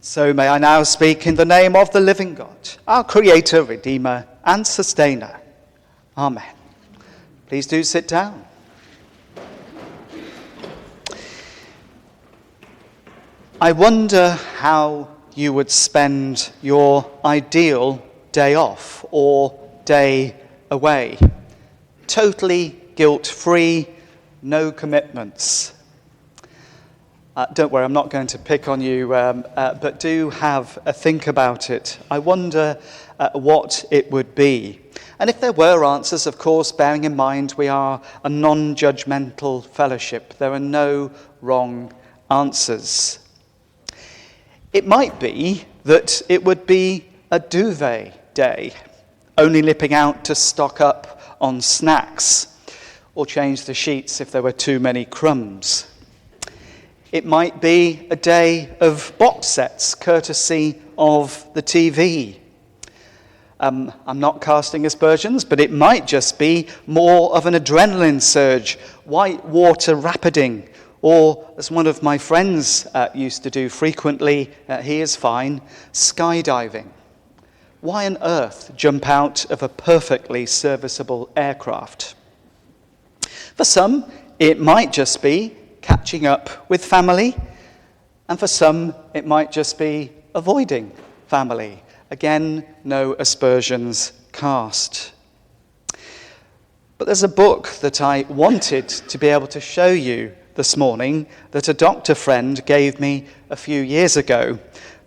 So may I now speak in the name of the living God, our Creator, Redeemer, and Sustainer. Amen. Please do sit down. I wonder how you would spend your ideal day off or day away. Totally guilt-free, no commitments. Don't worry, I'm not going to pick on you, but do have a think about it. I wonder what it would be. And if there were answers, of course, bearing in mind we are a non-judgmental fellowship, there are no wrong answers. It might be that it would be a duvet day, only nipping out to stock up on snacks, or change the sheets if there were too many crumbs. It might be a day of box sets, courtesy of the TV. I'm not casting aspersions, but it might just be more of an adrenaline surge, whitewater rapiding, or, as one of my friends used to do frequently, he is fine, skydiving. Why on earth jump out of a perfectly serviceable aircraft? For some, it might just be catching up with family, and for some, it might just be avoiding family. Again, no aspersions cast. But there's a book that I wanted to be able to show you this morning that a doctor friend gave me a few years ago,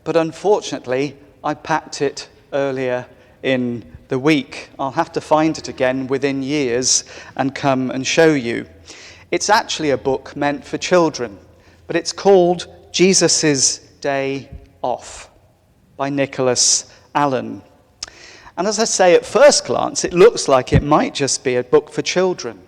but unfortunately, I packed it earlier in the week. I'll have to find it again within years and come and show you. It's actually a book meant for children, but it's called Jesus' Day Off by Nicholas Allen. And as I say, at first glance, it looks like it might just be a book for children.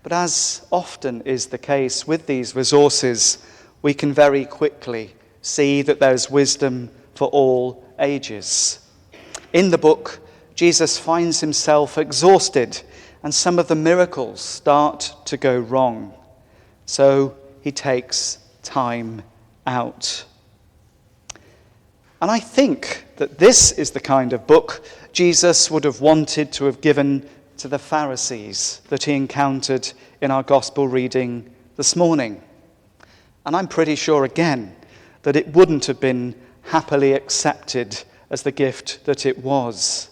But as often is the case with these resources, we can very quickly see that there's wisdom for all ages. In the book, Jesus finds himself exhausted, and some of the miracles start to go wrong. So he takes time out. And I think that this is the kind of book Jesus would have wanted to have given to the Pharisees that he encountered in our gospel reading this morning. And I'm pretty sure again that it wouldn't have been happily accepted as the gift that it was.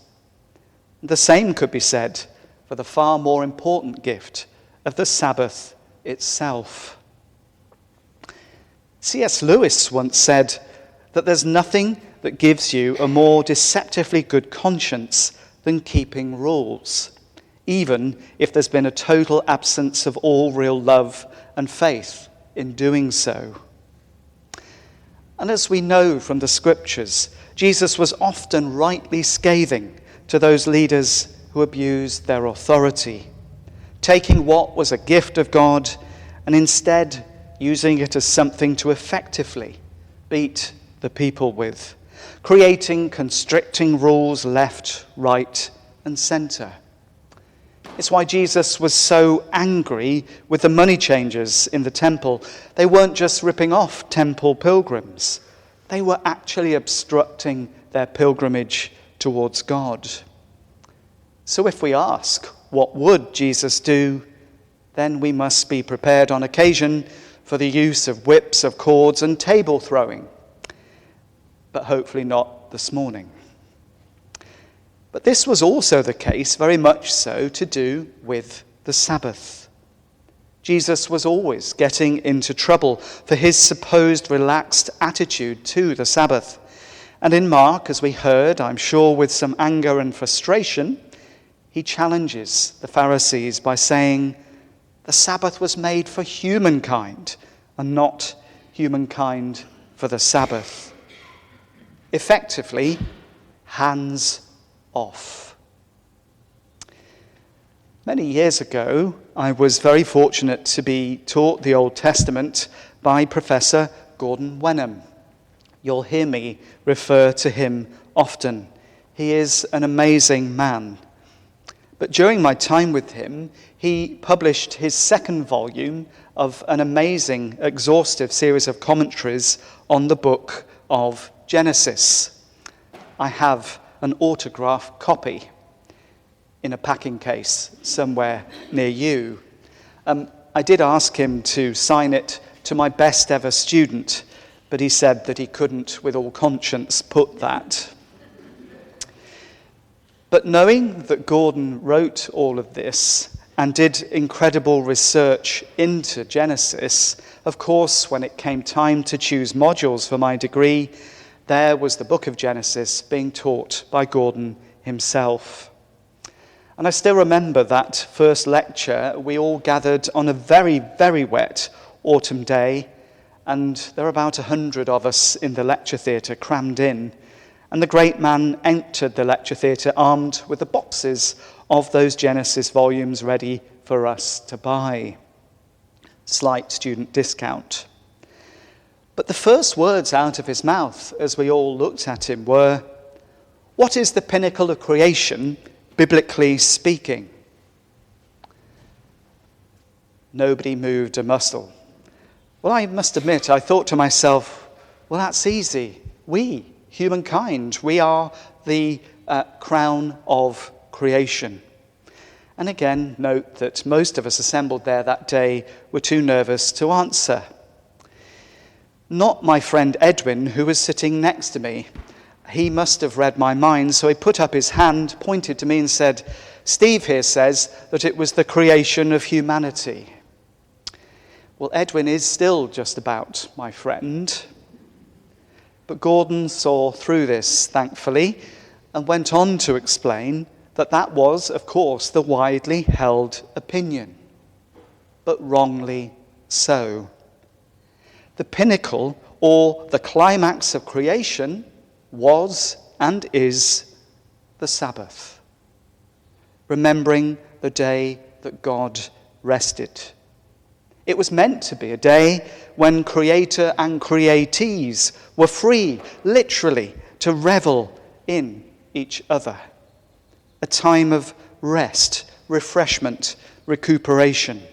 The same could be said for the far more important gift of the Sabbath itself. C.S. Lewis once said that there's nothing that gives you a more deceptively good conscience than keeping rules, even if there's been a total absence of all real love and faith in doing so. And as we know from the scriptures, Jesus was often rightly scathing to those leaders who abused their authority, taking what was a gift of God and instead using it as something to effectively beat the people with, creating constricting rules left, right, and center. It's why Jesus was so angry with the money changers in the temple. They weren't just ripping off temple pilgrims. They were actually obstructing their pilgrimage towards God. So if we ask, what would Jesus do? Then we must be prepared on occasion for the use of whips, of cords, and table throwing. But hopefully not this morning. But this was also the case, very much so, to do with the Sabbath. Jesus was always getting into trouble for his supposed relaxed attitude to the Sabbath. And in Mark, as we heard, I'm sure with some anger and frustration, he challenges the Pharisees by saying, the Sabbath was made for humankind and not humankind for the Sabbath. Effectively, hands off. Many years ago, I was very fortunate to be taught the Old Testament by Professor Gordon Wenham. You'll hear me refer to him often. He is an amazing man. But during my time with him, he published his second volume of an amazing, exhaustive series of commentaries on the book of Genesis. I have an autograph copy in a packing case somewhere near you. I did ask him to sign it to my best ever student, but he said that he couldn't, with all conscience, put that. But knowing that Gordon wrote all of this and did incredible research into Genesis, of course, when it came time to choose modules for my degree, there was the book of Genesis being taught by Gordon himself. And I still remember that first lecture. We all gathered on a very, very wet autumn day, and there were about 100 of us in the lecture theatre crammed in. And the great man entered the lecture theatre armed with the boxes of those Genesis volumes ready for us to buy. Slight student discount. But the first words out of his mouth as we all looked at him were, "What is the pinnacle of creation, biblically speaking?" Nobody moved a muscle. Well, I must admit, I thought to myself, well, that's easy. We, humankind, we are the crown of creation. And again, note that most of us assembled there that day were too nervous to answer. Not my friend Edwin, who was sitting next to me. He must have read my mind, so he put up his hand, pointed to me and said, "Steve here says that it was the creation of humanity." Well, Edwin is still just about my friend. But Gordon saw through this, thankfully, and went on to explain that that was, of course, the widely held opinion, but wrongly so. The pinnacle, or the climax of creation, was and is the Sabbath, remembering the day that God rested. It was meant to be a day when creator and createes were free, literally, to revel in each other. A time of rest, refreshment, recuperation,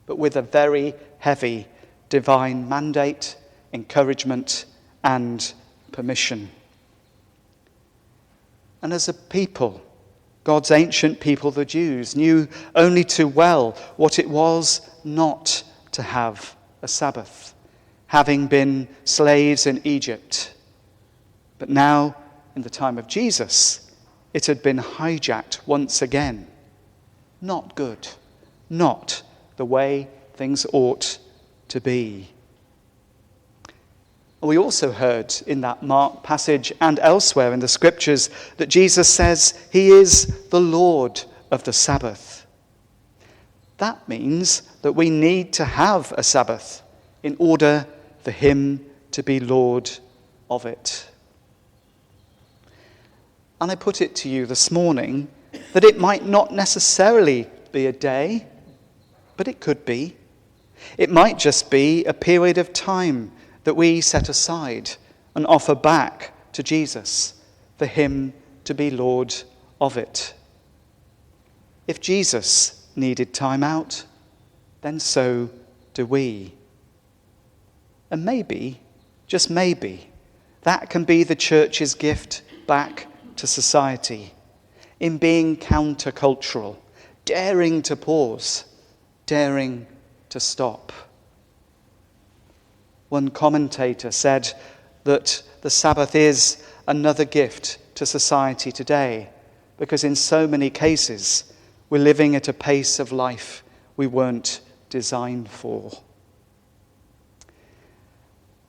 but with a very heavy divine mandate, encouragement, and permission. And as a people, God's ancient people, the Jews, knew only too well what it was not to have a Sabbath, having been slaves in Egypt. But now, in the time of Jesus, it had been hijacked once again. Not good, not the way things ought to be. We also heard in that Mark passage and elsewhere in the scriptures that Jesus says he is the Lord of the Sabbath. That means that we need to have a Sabbath in order for him to be Lord of it. And I put it to you this morning that it might not necessarily be a day, but it could be. It might just be a period of time that we set aside and offer back to Jesus for him to be Lord of it. If Jesus needed time out, then so do we. And maybe, just maybe, that can be the church's gift back to society in being countercultural, daring to pause, daring to stop. One commentator said that the Sabbath is another gift to society today because in so many cases we're living at a pace of life we weren't designed for.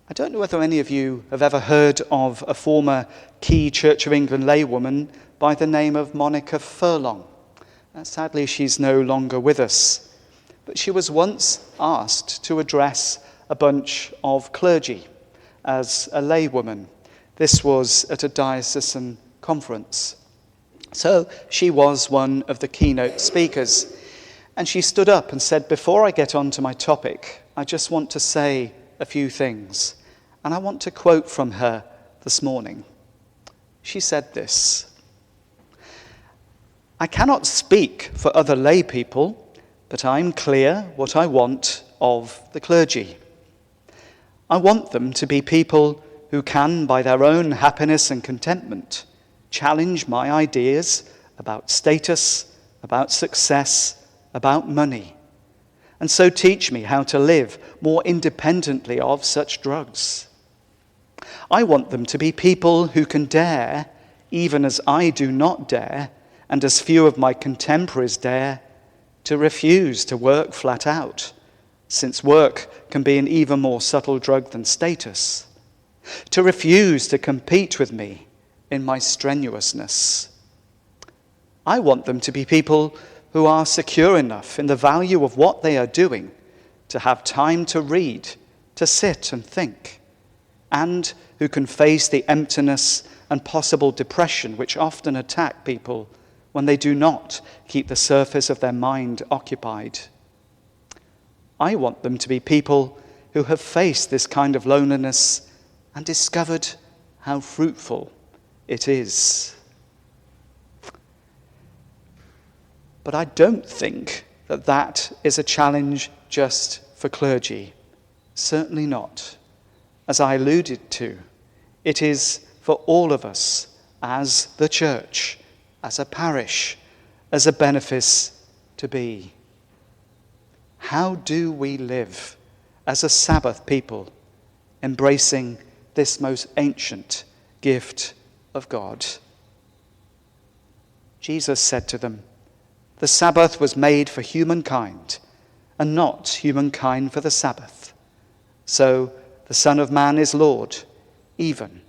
I don't know whether any of you have ever heard of a former key Church of England laywoman by the name of Monica Furlong. Sadly, she's no longer with us. But she was once asked to address a bunch of clergy as a laywoman. This was at a diocesan conference. So she was one of the keynote speakers. And she stood up and said, "Before I get on to my topic, I just want to say a few things." And I want to quote from her this morning. She said this: "I cannot speak for other lay people, but I'm clear what I want of the clergy. I want them to be people who can, by their own happiness and contentment, challenge my ideas about status, about success, about money, and so teach me how to live more independently of such drugs. I want them to be people who can dare, even as I do not dare, and as few of my contemporaries dare, to refuse to work flat out, since work can be an even more subtle drug than status, to refuse to compete with me in my strenuousness. I want them to be people who are secure enough in the value of what they are doing to have time to read, to sit and think, and who can face the emptiness and possible depression which often attack people when they do not keep the surface of their mind occupied. I want them to be people who have faced this kind of loneliness and discovered how fruitful it is. But I don't think that is a challenge just for clergy. Certainly not. As I alluded to, it is for all of us as the church, as a parish, as a benefice to be. How do we live as a Sabbath people, embracing this most ancient gift of God? Jesus said to them, "The Sabbath was made for humankind, and not humankind for the Sabbath. So the Son of Man is Lord, even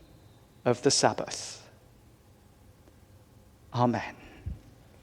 of the Sabbath." Amen.